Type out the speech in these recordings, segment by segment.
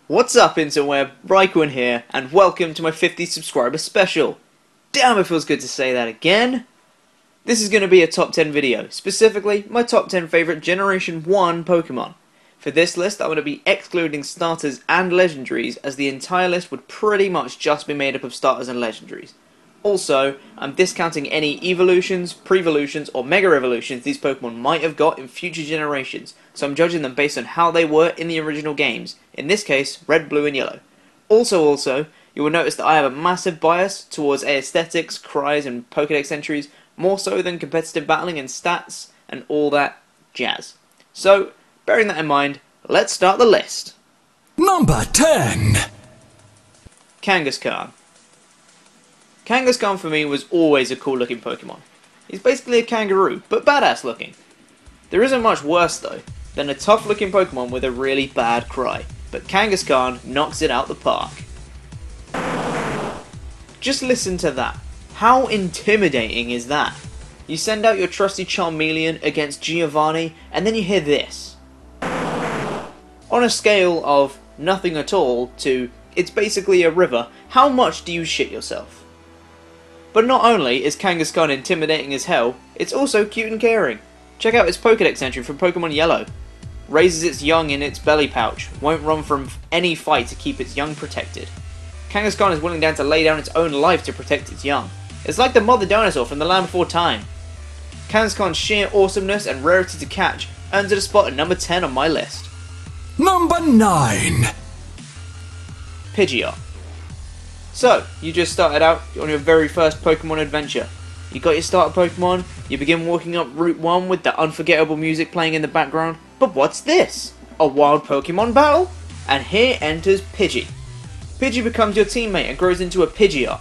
What's up interweb, RhyQuinn here, and welcome to my 50 subscriber special. Damn, it feels good to say that again. This is going to be a top 10 video, specifically my top 10 favourite Generation 1 Pokemon. For this list I'm going to be excluding starters and legendaries, as the entire list would pretty much just be made up of starters and legendaries. Also, I'm discounting any evolutions, pre-evolutions, or mega evolutions these Pokemon might have got in future generations, so I'm judging them based on how they were in the original games, in this case, red, blue, and yellow. Also, you will notice that I have a massive bias towards aesthetics, cries, and Pokédex entries, more so than competitive battling and stats, and all that jazz. So, bearing that in mind, let's start the list. Number 10! Kangaskhan. Kangaskhan for me was always a cool looking Pokemon. He's basically a kangaroo, but badass looking. There isn't much worse though than a tough looking Pokemon with a really bad cry, but Kangaskhan knocks it out the park. Just listen to that. How intimidating is that? You send out your trusty Charmeleon against Giovanni, and then you hear this. On a scale of nothing at all to it's basically a river, how much do you shit yourself? But not only is Kangaskhan intimidating as hell, it's also cute and caring. Check out its Pokédex entry from Pokemon Yellow. Raises its young in its belly pouch, won't run from any fight to keep its young protected. Kangaskhan is willing down to lay down its own life to protect its young. It's like the mother dinosaur from the Land Before Time. Kangaskhan's sheer awesomeness and rarity to catch earns it a spot at number 10 on my list. Number 9! Pidgeot. So, you just started out on your very first Pokemon adventure. You got your starter Pokemon, you begin walking up Route 1 with the unforgettable music playing in the background, but what's this? A wild Pokemon battle? And here enters Pidgey. Pidgey becomes your teammate and grows into a Pidgeot.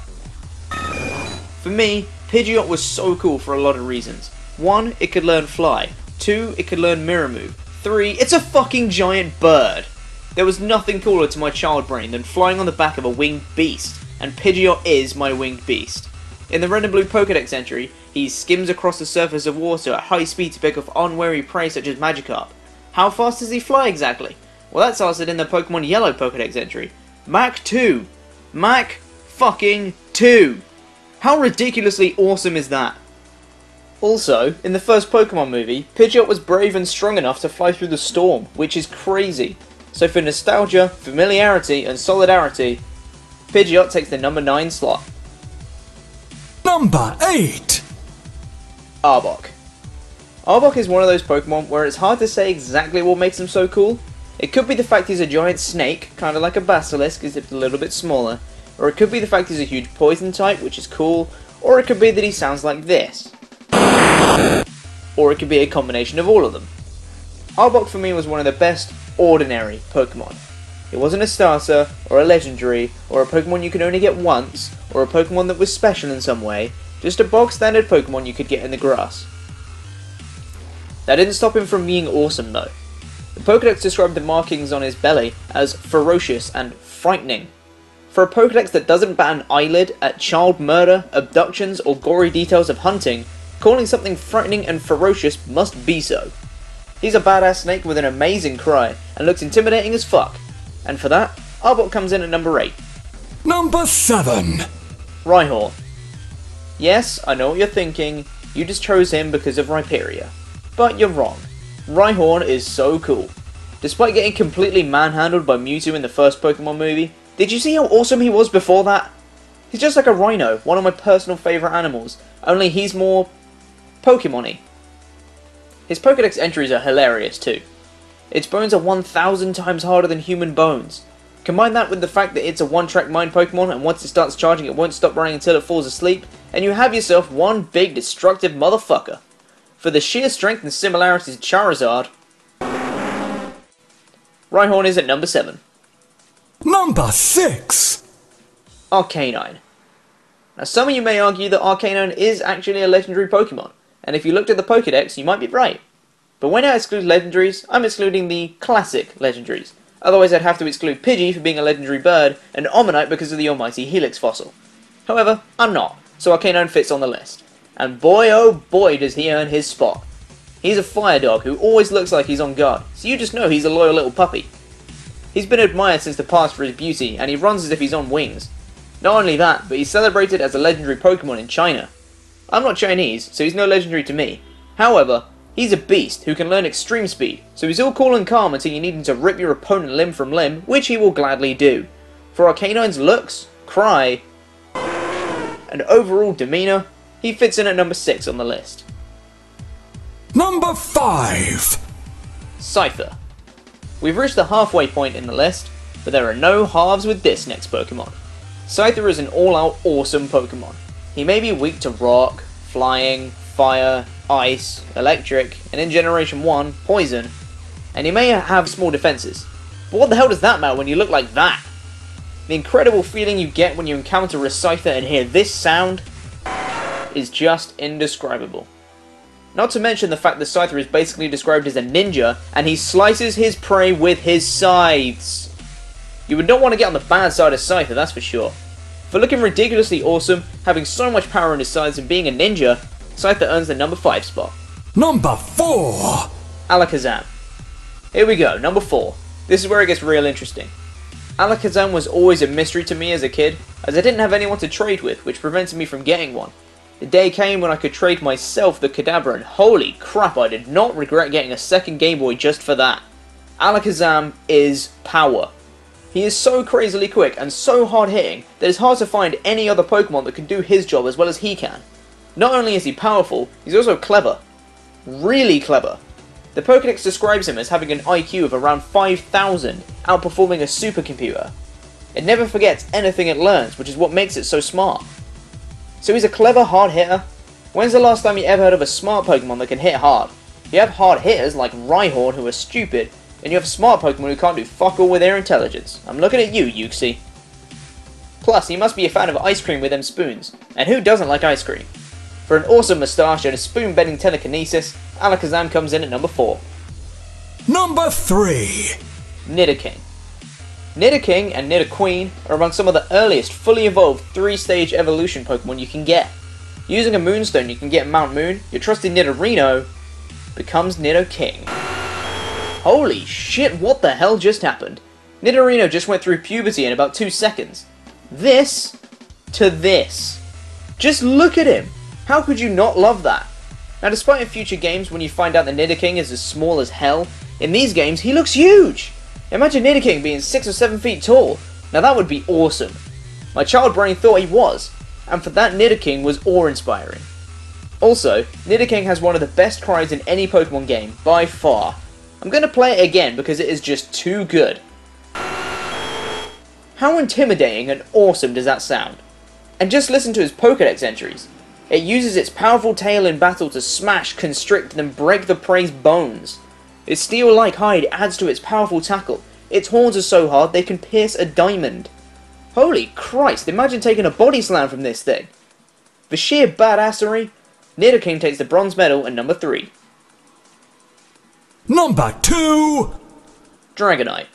For me, Pidgeot was so cool for a lot of reasons. 1, it could learn Fly. 2, it could learn Mirror Move. 3, it's a fucking giant bird. There was nothing cooler to my child brain than flying on the back of a winged beast, and Pidgeot is my winged beast. In the red and blue Pokédex entry, he skims across the surface of water at high speed to pick off unwary prey such as Magikarp. How fast does he fly exactly? Well, that's answered in the Pokemon Yellow Pokédex entry. Mach 2. Mach fucking 2. How ridiculously awesome is that? Also, in the first Pokemon movie, Pidgeot was brave and strong enough to fly through the storm, which is crazy. So for nostalgia, familiarity, and solidarity, Pidgeot takes the number 9 slot. Number 8! Arbok. Arbok is one of those Pokemon where it's hard to say exactly what makes him so cool. It could be the fact he's a giant snake, kind of like a basilisk, except a little bit smaller. Or it could be the fact he's a huge poison type, which is cool. Or it could be that he sounds like this. Or it could be a combination of all of them. Arbok for me was one of the best ordinary Pokemon. It wasn't a starter, or a legendary, or a Pokemon you could only get once, or a Pokemon that was special in some way, just a bog standard Pokemon you could get in the grass. That didn't stop him from being awesome though. The Pokédex described the markings on his belly as ferocious and frightening. For a Pokédex that doesn't bat an eyelid at child murder, abductions, or gory details of hunting, calling something frightening and ferocious must be so. He's a badass snake with an amazing cry, and looks intimidating as fuck. And for that, Arbok comes in at number 8. Number 7! Rhyhorn. Yes, I know what you're thinking, you just chose him because of Rhyperior. But you're wrong. Rhyhorn is so cool. Despite getting completely manhandled by Mewtwo in the first Pokemon movie, did you see how awesome he was before that? He's just like a rhino, one of my personal favourite animals, only he's more Pokemon-y. His Pokédex entries are hilarious too. Its bones are 1,000 times harder than human bones. Combine that with the fact that it's a one-track mind Pokemon, and once it starts charging it won't stop running until it falls asleep, and you have yourself one big destructive motherfucker. For the sheer strength and similarities to Charizard, Rhyhorn is at number 7. Number 6! Arcanine. Now some of you may argue that Arcanine is actually a legendary Pokemon, and if you looked at the Pokédex you might be right. But when I exclude legendaries, I'm excluding the classic legendaries. Otherwise I'd have to exclude Pidgey for being a legendary bird, and Omanyte because of the almighty Helix fossil. However, I'm not, so Arcanine fits on the list. And boy oh boy does he earn his spot. He's a fire dog who always looks like he's on guard, so you just know he's a loyal little puppy. He's been admired since the past for his beauty, and he runs as if he's on wings. Not only that, but he's celebrated as a legendary Pokemon in China. I'm not Chinese, so he's no legendary to me. However, he's a beast who can learn extreme speed, so he's all cool and calm until you need him to rip your opponent limb from limb, which he will gladly do. For Arcanine's looks, cry, and overall demeanour, he fits in at number 6 on the list. Number 5. Cypher. We've reached the halfway point in the list, but there are no halves with this next Pokemon. Cypher is an all-out awesome Pokemon. He may be weak to rock, flying, fire, ice, electric, and in Generation 1, poison, and he may have small defenses. But what the hell does that matter when you look like that? The incredible feeling you get when you encounter a Cypher and hear this sound is just indescribable. Not to mention the fact that Cypher is basically described as a ninja, and he slices his prey with his scythes. You would not want to get on the bad side of Cypher, that's for sure. For looking ridiculously awesome, having so much power in his scythes and being a ninja, Cypher earns the number 5 spot. Number 4. Alakazam. Here we go, number 4. This is where it gets real interesting. Alakazam was always a mystery to me as a kid, as I didn't have anyone to trade with, which prevented me from getting one. The day came when I could trade myself the Kadabra, and holy crap, I did not regret getting a second Game Boy just for that. Alakazam is power. He is so crazily quick and so hard hitting that it's hard to find any other Pokemon that can do his job as well as he can. Not only is he powerful, he's also clever. Really clever. The Pokédex describes him as having an IQ of around 5,000, outperforming a supercomputer. It never forgets anything it learns, which is what makes it so smart. So he's a clever hard hitter. When's the last time you ever heard of a smart Pokemon that can hit hard? You have hard hitters like Rhyhorn who are stupid, and you have smart Pokemon who can't do fuck all with their intelligence. I'm looking at you, Yuxi. Plus, he must be a fan of ice cream with them spoons, and who doesn't like ice cream? For an awesome moustache and a spoon-bending telekinesis, Alakazam comes in at number 4. Number 3. Nidoking. Nidoking and Nidoqueen are among some of the earliest fully evolved 3-stage evolution Pokemon you can get. Using a Moonstone you can get Mount Moon, your trusty Nidorino becomes Nidoking. Holy shit, what the hell just happened? Nidorino just went through puberty in about 2 seconds. This to this. Just look at him! How could you not love that? Now despite in future games when you find out that Nidoking is as small as hell, in these games he looks huge! Imagine Nidoking being 6 or 7 feet tall. Now that would be awesome. My child brain thought he was, and for that Nidoking was awe-inspiring. Also, Nidoking has one of the best cries in any Pokemon game, by far. I'm going to play it again because it is just too good. How intimidating and awesome does that sound? And just listen to his Pokédex entries. It uses its powerful tail in battle to smash, constrict, and break the prey's bones. Its steel-like hide adds to its powerful tackle. Its horns are so hard they can pierce a diamond. Holy Christ, imagine taking a body slam from this thing. For sheer badassery, Nidoking takes the bronze medal at number 3. Number 2. Dragonite.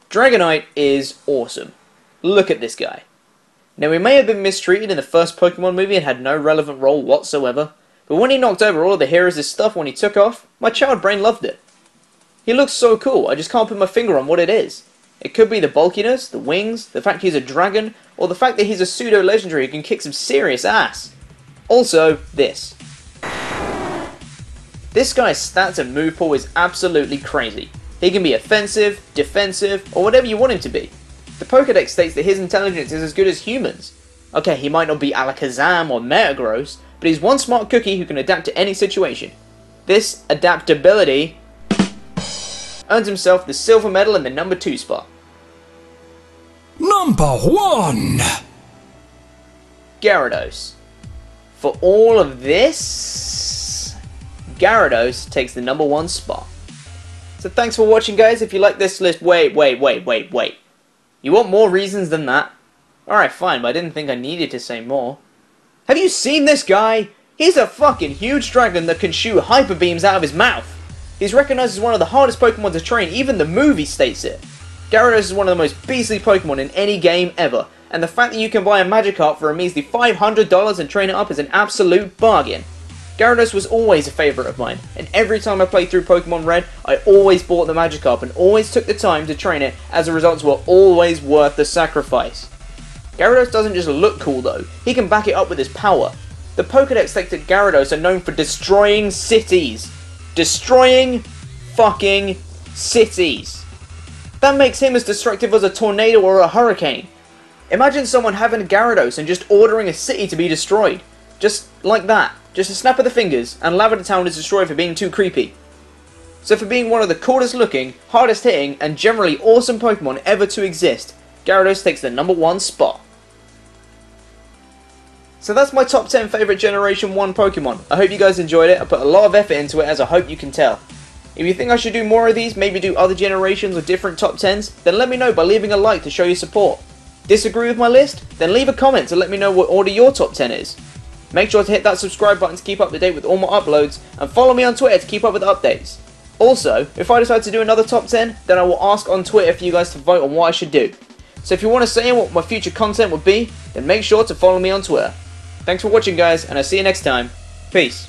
Dragonite is awesome. Look at this guy. Now he may have been mistreated in the first Pokemon movie and had no relevant role whatsoever, but when he knocked over all of the heroes' stuff when he took off, my child brain loved it. He looks so cool, I just can't put my finger on what it is. It could be the bulkiness, the wings, the fact he's a dragon, or the fact that he's a pseudo-legendary who can kick some serious ass. Also, this. This guy's stats and move pool is absolutely crazy. He can be offensive, defensive, or whatever you want him to be. The Pokédex states that his intelligence is as good as humans. Okay, he might not be Alakazam or Metagross, but he's one smart cookie who can adapt to any situation. This adaptability earns himself the silver medal in the number 2 spot. Number 1. Gyarados. For all of this, Gyarados takes the number 1 spot. So thanks for watching, guys. If you like this list, wait. You want more reasons than that? Alright, fine, but I didn't think I needed to say more. Have you seen this guy? He's a fucking huge dragon that can shoot hyper beams out of his mouth. He's recognized as one of the hardest Pokemon to train, even the movie states it. Gyarados is one of the most beastly Pokemon in any game ever, and the fact that you can buy a Magikarp for a measly $500 and train it up is an absolute bargain. Gyarados was always a favourite of mine, and every time I played through Pokemon Red, I always bought the Magikarp and always took the time to train it, as the results were always worth the sacrifice. Gyarados doesn't just look cool though, he can back it up with his power. The Pokédex states that Gyarados are known for destroying cities. Destroying fucking cities. That makes him as destructive as a tornado or a hurricane. Imagine someone having a Gyarados and just ordering a city to be destroyed. Just like that. Just a snap of the fingers, and Lavender Town is destroyed for being too creepy. So for being one of the coolest looking, hardest hitting, and generally awesome Pokemon ever to exist, Gyarados takes the #1 spot. So that's my top 10 favourite Generation 1 Pokemon. I hope you guys enjoyed it. I put a lot of effort into it, as I hope you can tell. If you think I should do more of these, maybe do other generations or different top 10s, then let me know by leaving a like to show your support. Disagree with my list? Then leave a comment to let me know what order your top 10 is. Make sure to hit that subscribe button to keep up to date with all my uploads, and follow me on Twitter to keep up with updates. Also, if I decide to do another top 10, then I will ask on Twitter for you guys to vote on what I should do. So if you want to say what my future content would be, then make sure to follow me on Twitter. Thanks for watching guys, and I'll see you next time. Peace.